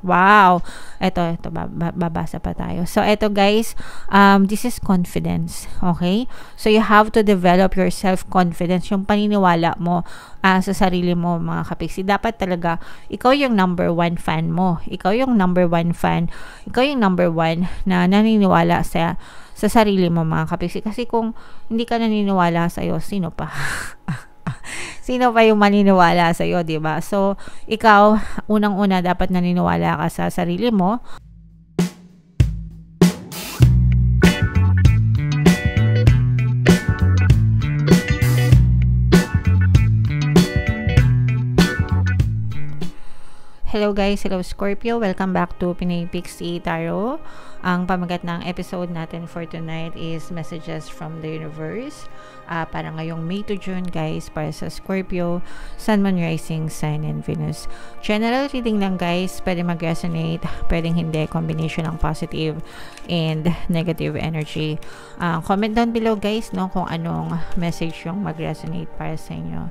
Wow! Ito, babasa pa tayo. So, ito guys, this is confidence. Okay? So, you have to develop your self-confidence, yung paniniwala mo sa sarili mo, mga kapiksi. Dapat talaga, ikaw yung number one fan mo. Ikaw yung number one fan. Ikaw yung number one na naniniwala sa sarili mo, mga kapiksi. Kasi kung hindi ka naniniwala sa'yo, sino pa? Sino pa yung maniniwala sa iyo, 'di ba? So, ikaw unang-una dapat naniniwala ka sa sarili mo. Hello guys, hello Scorpio. Welcome back to Pinay Pixie Tarot. Ang pamagat ng episode natin for tonight is Messages from the Universe. Para ngayong May to June guys, para sa Scorpio, Sun, Moon, Rising, Sign, and Venus. General reading lang guys, pwede mag-resonate, pwedeng hindi, combination ng positive and negative energy. Comment down below guys, no, kung anong message yung mag-resonate para sa inyo.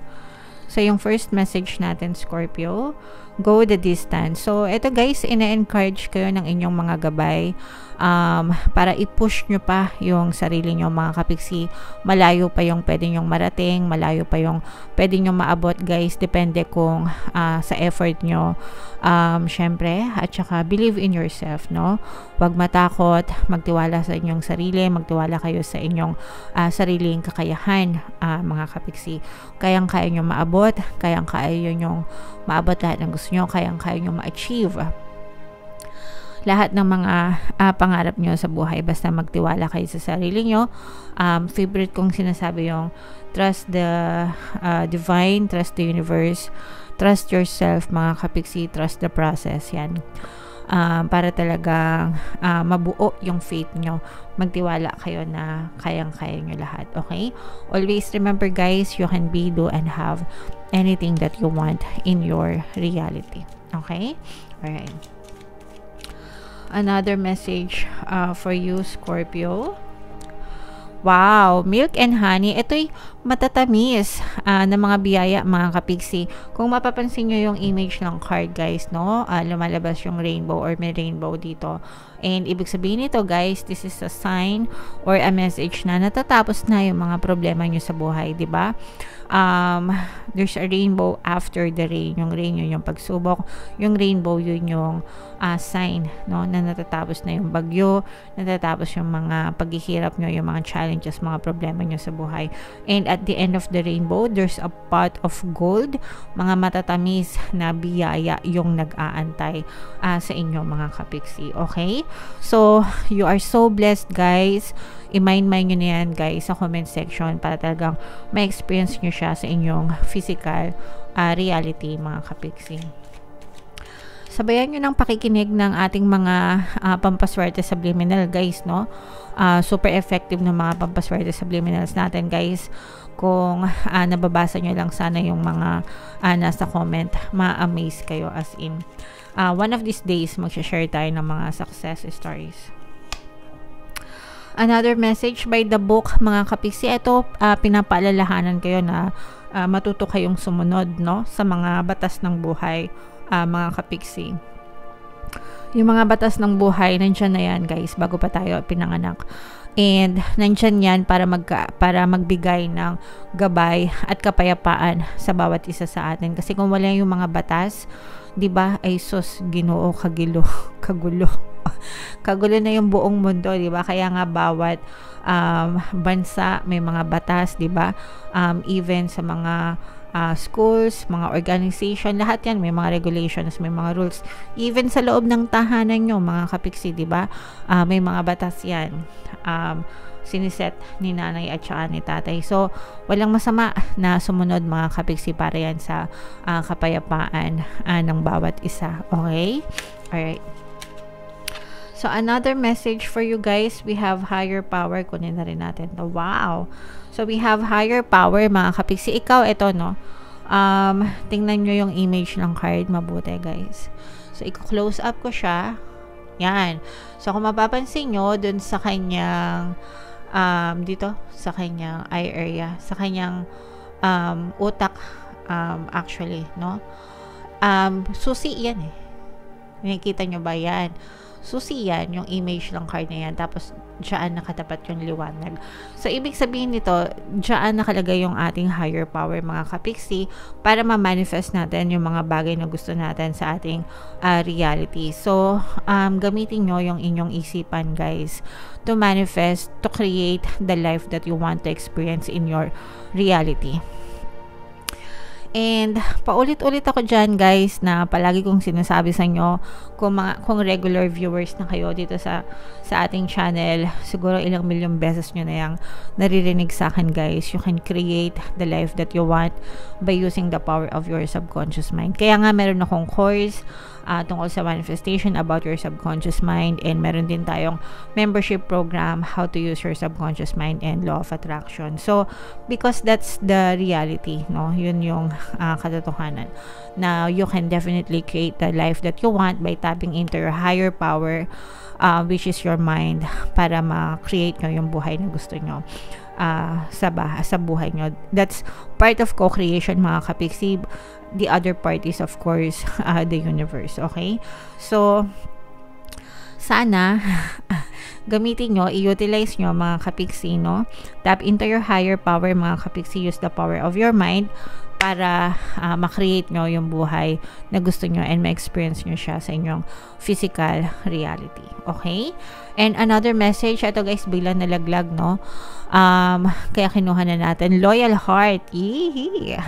So, yung first message natin, Scorpio, go the distance. So, ito guys, ina-encourage kayo ng inyong mga gabay para i-push nyo pa yung sarili nyo, mga kapiksi. Malayo pa yung pwede nyong marating, malayo pa yung pwede nyong maabot guys, depende kung sa effort nyo. Syempre, at saka believe in yourself, no? Huwag matakot, magtiwala sa inyong sarili, magtiwala kayo sa inyong sariling kakayahan, mga kapiksi. Kayang-kaya nyo maabot, kayang-kaya nyo maabot lahat ng gusto nyo, kayang-kaya nyo ma-achieve lahat ng mga pangarap nyo sa buhay, basta magtiwala kayo sa sarili nyo. Favorite kong sinasabi yung trust the divine, trust the universe, trust yourself, mga kapiksi, trust the process. Yan. Para talagang mabuo yung faith nyo, magtiwala kayo na kayang-kaya nyo lahat. Okay? Always remember guys, you can be, do, and have anything that you want in your reality. Okay? Alright. Another message for you, Scorpio. Wow, milk and honey. Ito'y matatamis na mga biyaya, mga kapiksi. Kung mapapansin nyo yung image ng card, guys, no? Lumalabas yung rainbow or may rainbow dito. And ibig sabihin nito, guys, this is a sign or a message na natatapos na yung mga problema nyo sa buhay, di ba? There's a rainbow after the rain. Yung rain yun yung pagsubok. Yung rainbow yun yung sign, no? Na natatapos na yung bagyo, natatapos yung mga paghihirap nyo, yung mga challenges, mga problema nyo sa buhay. And at the end of the rainbow, there's a pot of gold. Mga matatamis na biyaya yung nag-aantay sa inyo, mga kapiksi. Okay? So, you are so blessed, guys. I-mind nyo na yan, guys, sa comment section para talagang ma-experience nyo siya sa inyong physical reality, mga kapiksi. Sabayan nyo ng pakikinig ng ating mga pampaswerte subliminal, guys, no? Super effective ng mga pampaswerte subliminals natin, guys. Kung nababasa nyo lang sana yung mga nasa comment, ma-amaze kayo, as in. One of these days, mag-share tayo ng mga success stories. Another message by the book, mga kapiksi. Ito, pinapaalalahanan kayo na matuto kayong sumunod, no, sa mga batas ng buhay, mga kapiksi. Yung mga batas ng buhay, nandyan na yan, guys, bago pa tayo pinanganak. And nandyan yan para magbigay ng gabay at kapayapaan sa bawat isa sa atin. Kasi kung wala yung mga batas, di ba, ay sus, Ginoo, kagulo. Kagulo na yung buong mundo, di ba? Kaya nga bawat bansa may mga batas, di ba? Even sa mga schools, mga organization, lahat yan may mga regulations, may mga rules. Even sa loob ng tahanan nyo, mga kapiksi, di ba? May mga batas yan. Siniset ni nanay at saka ni tatay. So, walang masama na sumunod, mga kapiksi, para yan sa kapayapaan ng bawat isa. Okay? Alright. So, another message for you guys, we have higher power. Kunin na rin natin to. Wow! So, we have higher power, mga kapiksi. Ikaw, ito, no? Tingnan nyo yung image ng card. Mabuti, guys. So, i-close up ko siya. Yan. So, kung mapapansin nyo, dun sa kanyang, dito, sa kanyang eye area, sa kanyang utak, actually, no? Susi yan, eh. Nakikita nyo ba yan? Susi yan, yung image ng card na yan. Tapos, dyan nakatapat yung liwanag. So, ibig sabihin nito, dyan nakalagay yung ating higher power, mga kapiksi, para ma-manifest natin yung mga bagay na gusto natin sa ating reality. So, gamitin nyo yung inyong isipan, guys, to manifest, to create the life that you want to experience in your reality. And paulit-ulit ako dyan, guys, na palagi kong sinasabi sa inyo, kung regular viewers na kayo dito sa ating channel, siguro ilang milyong beses nyo na yung naririnig sa akin, guys. You can create the life that you want by using the power of your subconscious mind. Kaya nga meron akong course tungkol sa manifestation about your subconscious mind, and meron din tayong membership program, how to use your subconscious mind and law of attraction. So because that's the reality, no, yun yung katotohanan, na you can definitely create the life that you want by tapping into your higher power, which is your mind, para ma-create nyo yung buhay na gusto nyo sa buhay nyo. That's part of co-creation, mga kapiksi. The other part is, of course, the universe. Okay? So, sana gamitin nyo, i-utilize nyo, mga kapiksi, no? Tap into your higher power, mga kapiksi. Use the power of your mind para ma-create nyo yung buhay na gusto nyo and ma-experience nyo siya sa inyong physical reality. Okay? And another message, ito guys, bilang nalaglag, no? Kaya kinuha na natin, loyal heart. Yee!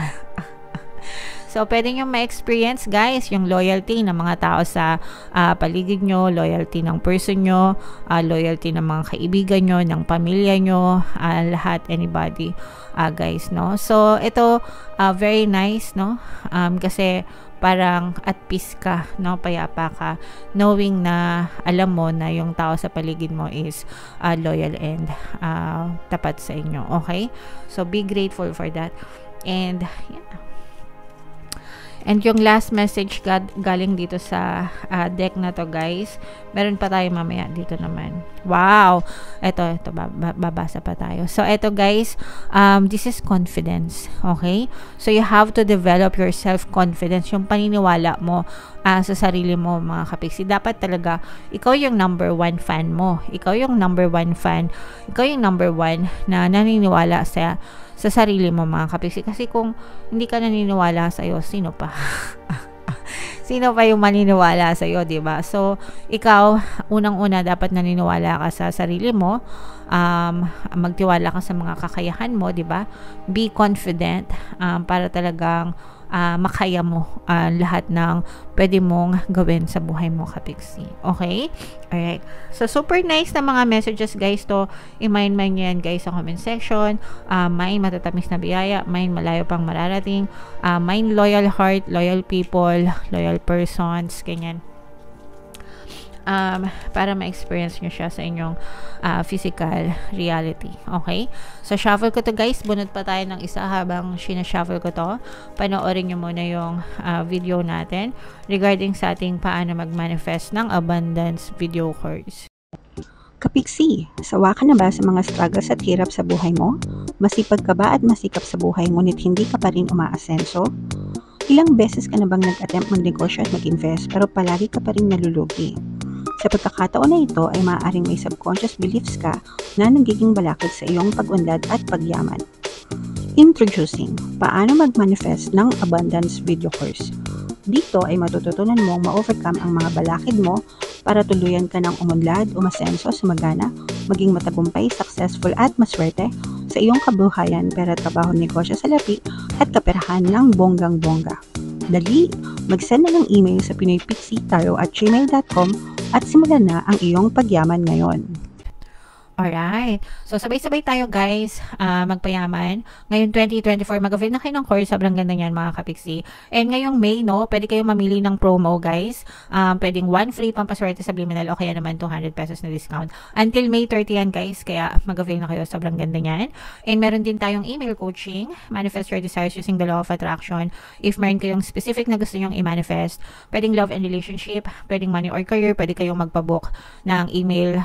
So, pwede nyo ma-experience, guys, yung loyalty ng mga tao sa paligid nyo, loyalty ng person nyo, loyalty ng mga kaibigan nyo, ng pamilya nyo, lahat, anybody, guys, no? So, ito, very nice, no? Kasi, parang at peace ka, no? Payapa ka, knowing na alam mo na yung tao sa paligid mo is loyal and tapat sa inyo, okay? So, be grateful for that. And, yeah. And yung last message galing dito sa deck na to, guys. Meron pa tayo mamaya dito naman. Wow! Ito babasa pa tayo. So, ito guys, this is confidence. Okay? So, you have to develop your self-confidence. Yung paniniwala mo sa sarili mo, mga kapiksi. Dapat talaga, ikaw yung number 1 fan mo. Ikaw yung number 1 fan. Ikaw yung number 1 na naniniwala sa sarili mo, mga kapiksi. Kasi kung hindi ka naniniwala sa iyo, sino pa? Sino pa yung maniniwala sa iyo, 'di ba? So, ikaw unang-una dapat naniniwala ka sa sarili mo. Magtiwala ka sa mga kakayahan mo, 'di ba? Be confident para talagang makaya mo lahat ng pwede mong gawin sa buhay mo, kapiksi. Okay? Alright. So, super nice na mga messages, guys, to. I-mind nyo yan, guys, sa comment section. May matatamis na biyaya, may malayo pang mararating, may loyal heart, loyal people, loyal persons, ganyan. Para ma-experience nyo siya sa inyong physical reality. Okay? So, shuffle ko to, guys. Bunot pa tayo ng isa habang sinashuffle ko to. Panoorin nyo muna yung video natin regarding sa ating paano mag-manifest ng abundance video course. Kapiksi, sawa ka na ba sa mga struggles at hirap sa buhay mo? Masipag ka ba at masikap sa buhay ngunit hindi ka pa rin umaasenso? Ilang beses ka na bang nag-attempt magnegosyo at mag-invest pero palagi ka pa rin nalulugi? Sa pagkakataon na ito ay maaaring may subconscious beliefs ka na nagiging balakid sa iyong pag-unlad at pagyaman. Introducing, paano mag-manifest ng abundance video course. Dito ay matututunan mong ma-overcome ang mga balakid mo para tuluyan ka ng umunlad, umasenso, sumagana, maging matagumpay, successful at maswerte sa iyong kabuhayan, pera, trabaho, negosyo, salapi at kaperahan ng bonggang-bongga. Dali, mag-send na ng email sa pinoypixitaro@gmail.com at simulan na ang iyong pagyaman ngayon. Alright. So, sabay-sabay tayo, guys, magpayaman. Ngayon, 2024, mag-avail na kayo ng course. Sobrang ganda niyan, mga kapiksi. And ngayong May, no, pwede kayo mamili ng promo, guys. Pwedeng 1 free pampaswerte subliminal o kaya naman 200 pesos na discount. Until May 30 yan, guys. Kaya mag-avail na kayo. Sobrang ganda niyan. And meron din tayong email coaching. Manifest your desires using the law of attraction. If meron kayong specific na gusto nyong i-manifest, pwedeng love and relationship, pwedeng money or career, pwede kayong magpabook ng email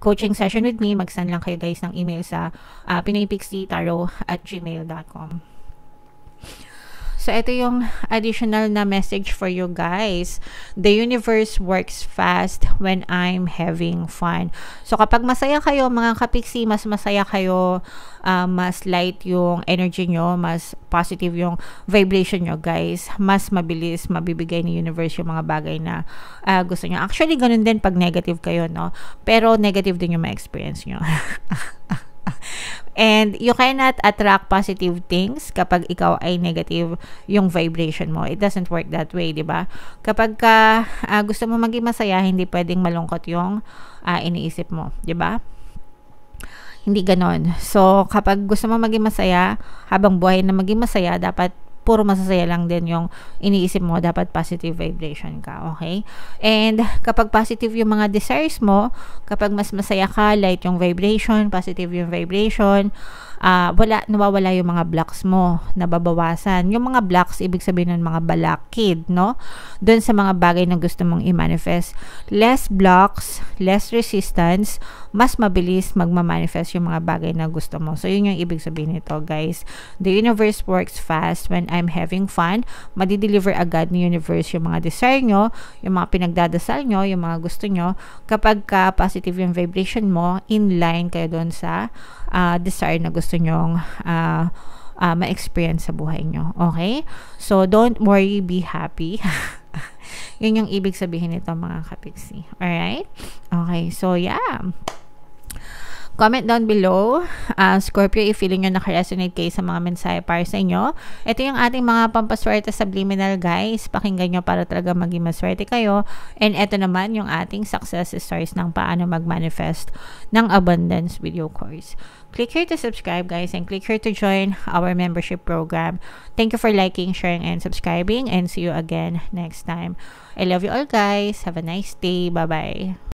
coaching session with me. Mag-send lang kayo, guys, ng email sa pinoypixitaro@gmail.com. So, ito yung additional na message for you guys. The universe works fast when I'm having fun. So, kapag masaya kayo, mga kapiksi, mas masaya kayo, mas light yung energy nyo, mas positive yung vibration nyo, guys. Mas mabilis mabibigay ni universe yung mga bagay na gusto nyo. Actually, ganun din pag negative kayo, no? Pero negative din yung ma-experience nyo. And you cannot attract positive things kapag ikaw ay negative yung vibration mo. It doesn't work that way, di ba? Kapag gusto mo maging masaya, hindi pwedeng malungkot yung iniisip mo, di ba? Hindi ganon. So, kapag gusto mo maging masaya, habang buhay na maging masaya, dapat puro masasaya lang din yung iniisip mo, dapat positive vibration ka, okay? And kapag positive yung mga desires mo, kapag mas masaya ka, light yung vibration, positive yung vibration, nawawala yung mga blocks mo, nababawasan. Yung mga blocks, ibig sabihin ng mga balakid, no? Doon sa mga bagay na gusto mong i-manifest. Less blocks, less resistance, mas mabilis magma-manifest yung mga bagay na gusto mo. So, yun yung ibig sabihin nito, guys. The universe works fast when I'm having fun. Madi-deliver agad ni universe yung mga desire nyo, yung mga pinagdadasal nyo, yung mga gusto nyo. Kapag positive yung vibration mo, in line kayo doon sa desire na gusto nyong ma-experience sa buhay nyo. Okay? So, don't worry, be happy. Yun yung ibig sabihin nito, mga kapiksi. Alright? Okay, so yeah. Comment down below, Scorpio, if feeling nyo nakaresonate kayo sa mga mensahe para sa inyo. Ito yung ating mga pampaswerte subliminal, guys. Pakinggan nyo para talaga maging maswerte kayo. And ito naman yung ating success stories ng paano mag-manifest ng abundance video course. Click here to subscribe, guys, and click here to join our membership program. Thank you for liking, sharing, and subscribing, and see you again next time. I love you all, guys. Have a nice day. Bye-bye.